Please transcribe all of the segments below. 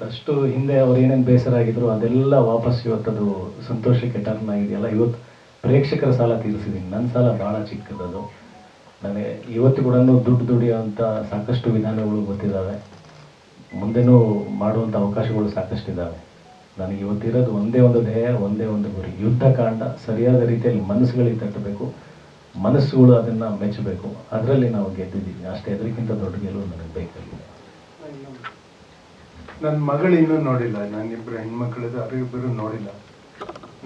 ಒಂದಷ್ಟು ಹಿಂದೆ ಅವ್ರು ಏನೇನು ಬೇಸರ ಆಗಿದ್ರು ಅದೆಲ್ಲ ವಾಪಸ್ ಇವತ್ತದು ಸಂತೋಷಕ್ಕೆ ಟರ್ನ್ ಆಗಿದೆಯಲ್ಲ. ಇವತ್ತು ಪ್ರೇಕ್ಷಕರ ಸಾಲ ತೀರಿಸಿದ್ದೀನಿ. ನನ್ನ ಸಾಲ ಭಾಳ ಚಿಕ್ಕದದು. ನನಗೆ ಇವತ್ತು ಕೂಡ ದುಡ್ಡು ದುಡಿಯೋಂಥ ಸಾಕಷ್ಟು ವಿಧಾನಗಳು ಗೊತ್ತಿದ್ದಾವೆ, ಮುಂದೆನೂ ಮಾಡುವಂಥ ಅವಕಾಶಗಳು ಸಾಕಷ್ಟಿದ್ದಾವೆ. ನನಗೆ ಇವತ್ತಿರೋದು ಒಂದೇ ಒಂದು ಧ್ಯೇಯ, ಒಂದೇ ಒಂದು ಗುರಿ, ಯುದ್ಧಕಾಂಡ ಸರಿಯಾದ ರೀತಿಯಲ್ಲಿ ಮನಸ್ಸುಗಳಿಗೆ ತಟ್ಟಬೇಕು, ಮನಸ್ಸುಗಳು ಅದನ್ನು ಮೆಚ್ಚಬೇಕು. ಅದರಲ್ಲಿ ನಾವು ಗೆದ್ದಿದ್ದೀವಿ ಅಷ್ಟೇ. ಅದಕ್ಕಿಂತ ದೊಡ್ಡ ಗೆಲುವು ನನಗೆ ಬೇಕಾಗಿದೆ. ನನ್ನ ಮಗಳು ಇನ್ನೂ ನೋಡಿಲ್ಲ, ನಾನಿಬ್ಬರು ಹೆಣ್ಮಕ್ಳದ್ದು ಅವರಿಬ್ಬರು ನೋಡಿಲ್ಲ.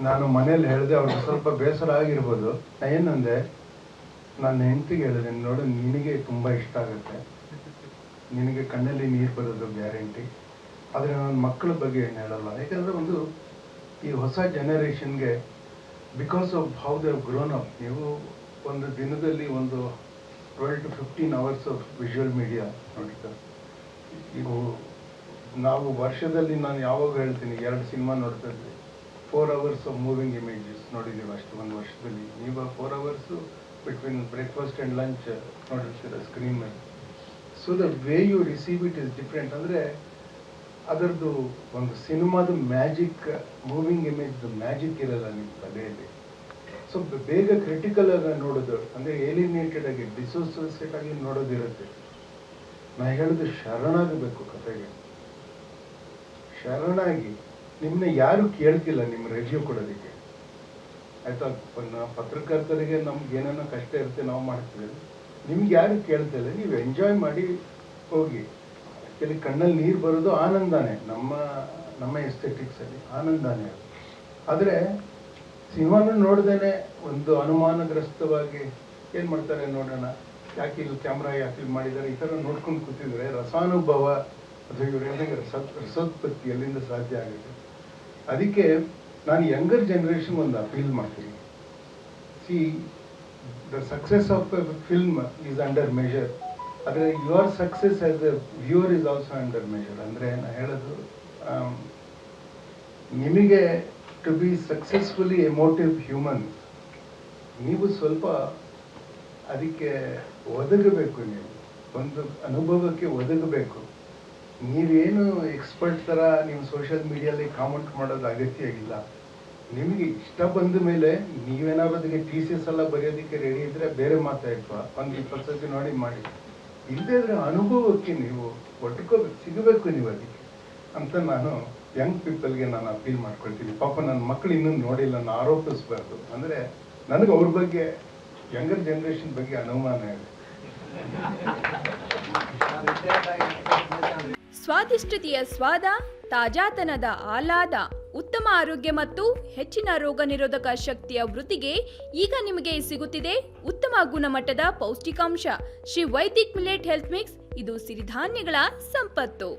ನಾನು ಮನೇಲಿ ಹೇಳಿದೆ, ಅವ್ರಿಗೆ ಸ್ವಲ್ಪ ಬೇಸರ ಆಗಿರ್ಬೋದು. ಏನಂದೆ, ನನ್ನ ಹೆಂಡತಿಗೆ ಹೇಳಿದೆ, ನೋಡು ನಿನಗೆ ತುಂಬ ಇಷ್ಟ ಆಗುತ್ತೆ, ನಿನಗೆ ಕಣ್ಣಲ್ಲಿ ನೀರು ಬರೋದು ಗ್ಯಾರಂಟಿ. ಆದರೆ ನನ್ನ ಮಕ್ಕಳ ಬಗ್ಗೆ ಏನು ಹೇಳಲ್ಲ. ಯಾಕಂದರೆ ಒಂದು ಈ ಹೊಸ ಜನ because of how they have grown up. ನೀವು ಒಂದು ದಿನದಲ್ಲಿ ಒಂದು 12 to 15 hours of visual media ನೋಡ್ತಾರೆ. ಈಗ ನಾವು ವರ್ಷದಲ್ಲಿ ನಾನು ಯಾವಾಗ ಹೇಳ್ತೀನಿ 2 ಸಿನಿಮಾ ನೋಡ್ತಾ ಇದ್ವಿ, 4 hours ಆಫ್ ಮೂವಿಂಗ್ ಇಮೇಜಸ್ ನೋಡಿದ್ದೀವಿ ಅಷ್ಟು ಒಂದು ವರ್ಷದಲ್ಲಿ. ನೀವು 4 hours between breakfast and lunch ನೋಡಿರ್ತೀರ ಸ್ಕ್ರೀನ್ ಮೇಲೆ. So the way you receive it is different. ಅಂದರೆ ಅದರದ್ದು ಒಂದು ಸಿನಿಮಾದ ಮ್ಯಾಜಿಕ್, ಮೂವಿಂಗ್ ಇಮೇಜ್ದು ಮ್ಯಾಜಿಕ್ ಇರಲ್ಲ ನಿಮ್ಮ ತಲೆಯಲ್ಲಿ. ಸೊ ಬೇಗ ಕ್ರಿಟಿಕಲ್ ಆಗಿ ನೋಡೋದು, ಅಂದರೆ ಏಲಿನೇಟೆಡ್ ಆಗಿ ಡಿಸೋಸಿಯೇಟ್ ಆಗಿ ನೋಡೋದಿರುತ್ತೆ. ನಾ ಹೇಳೋದು ಶರಣಾಗಬೇಕು ಕತೆಗೆ. ಶರಣಾಗಿ ನಿಮ್ಮನ್ನ ಯಾರು ಕೇಳ್ತಿಲ್ಲ ನಿಮ್ಮ ರಿವ್ಯೂ ಕೊಡೋದಕ್ಕೆ, ಆಯ್ತಾ? ಪತ್ರಕರ್ತರಿಗೆ ನಮ್ಗೆ ಏನೇನೋ ಕಷ್ಟ ಇರುತ್ತೆ, ನಾವು ಮಾಡ್ತೀವಿ. ನಿಮ್ಗೆ ಯಾರು ಕೇಳ್ತಿಲ್ಲ, ನೀವು ಎಂಜಾಯ್ ಮಾಡಿ ಹೋಗಿ. ಕೆಲವು ಕಣ್ಣಲ್ಲಿ ನೀರು ಬರೋದು ಆನಂದನೇ, ನಮ್ಮ ಎಸ್ಥೆಟಿಕ್ಸಲ್ಲಿ ಆನಂದನೇ ಅದು. ಆದರೆ ಸಿನಿಮಾನ ನೋಡ್ದೇನೆ ಒಂದು ಅನುಮಾನಗ್ರಸ್ತವಾಗಿ ಏನು ಮಾಡ್ತಾರೆ ನೋಡೋಣ, ಯಾಕೆ ಇಲ್ಲಿ ಕ್ಯಾಮ್ರಾ ಯಾಕೆ ಇಲ್ಲಿ ಮಾಡಿದ್ದಾರೆ, ಈ ಥರ ನೋಡ್ಕೊಂಡು ಕೂತಿದ್ರೆ ರಸಾನುಭವ ಅಥವಾ ಇವ್ರು ಹೇಳಿದಂಗೆ ರಸೋತ್ಪತ್ತಿ ಎಲ್ಲಿಂದ ಸಾಧ್ಯ ಆಗುತ್ತೆ? ಅದಕ್ಕೆ ನಾನು ಯಂಗರ್ ಜನರೇಷನ್ ಒಂದು ಅಪೀಲ್ ಮಾಡ್ತೀನಿ. See, the success of a film is under measure, ಆದರೆ your success as a viewer is also under measure. ಅಂದರೆ ನಾನು ಹೇಳೋದು, ನಿಮಗೆ to be successfully emotive human, ನೀವು ಸ್ವಲ್ಪ ಅದಕ್ಕೆ ಒದಗಬೇಕು. ನೀವು ಒಂದು ಅನುಭವಕ್ಕೆ ಒದಗಬೇಕು. ನೀವೇನು ಎಕ್ಸ್ಪರ್ಟ್ ಥರ ನೀವು ಸೋಷಿಯಲ್ ಮೀಡಿಯಲ್ಲಿ ಕಾಮೆಂಟ್ ಮಾಡೋದು ಅಗತ್ಯ ಇಲ್ಲ. ನಿಮಗೆ ಇಷ್ಟ ಬಂದ ಮೇಲೆ ನೀವೇನಾದ್ರು ಅದಕ್ಕೆ ಥೀಸಿಸ್ ಎಲ್ಲ ಬರೆಯೋದಕ್ಕೆ ರೆಡಿ ಇದ್ದರೆ ಬೇರೆ ಮಾತಾಡ್ಕೊ, ಒಂದು 20 ಸತಿ ನೋಡಿ ಮಾಡಿ. ಇಲ್ಲದೇ ಇದ್ರೆ ಅನುಭವಕ್ಕೆ ನೀವು ಒಟ್ಕೋಬೇಕು, ಸಿಗಬೇಕು ನೀವು ಅದಕ್ಕೆ ಅಂತ ನಾನು ಯಂಗ್ ಪೀಪಲ್ಗೆ ನಾನು ಅಪೀಲ್ ಮಾಡ್ಕೊಳ್ತೀನಿ. ಪಾಪ ನನ್ನ ಮಕ್ಕಳು ಇನ್ನೂ ನೋಡಿಲ್ಲ, ನಾನು ಆರೋಪಿಸ್ಬಾರ್ದು. ಅಂದರೆ ನನಗೆ ಅವ್ರ ಬಗ್ಗೆ, ಯಂಗರ್ ಜನರೇಷನ್ ಬಗ್ಗೆ ಅನುಮಾನ ಇದೆ. ಸ್ವಾದಿಷ್ಟತೆಯ ಸ್ವಾದ, ತಾಜಾತನದ ಆಹ್ಲಾದ, ಉತ್ತಮ ಆರೋಗ್ಯ ಮತ್ತು ಹೆಚ್ಚಿನ ರೋಗ ನಿರೋಧಕ ಶಕ್ತಿಯ ವೃದ್ಧಿಗೆ ಈಗ ನಿಮಗೆ ಸಿಗುತ್ತಿದೆ ಉತ್ತಮ ಗುಣಮಟ್ಟದ ಪೌಷ್ಟಿಕಾಂಶ Shri Vaidik millet health mix. ಇದು ಸಿರಿಧಾನ್ಯಗಳ ಸಂಪತ್ತು.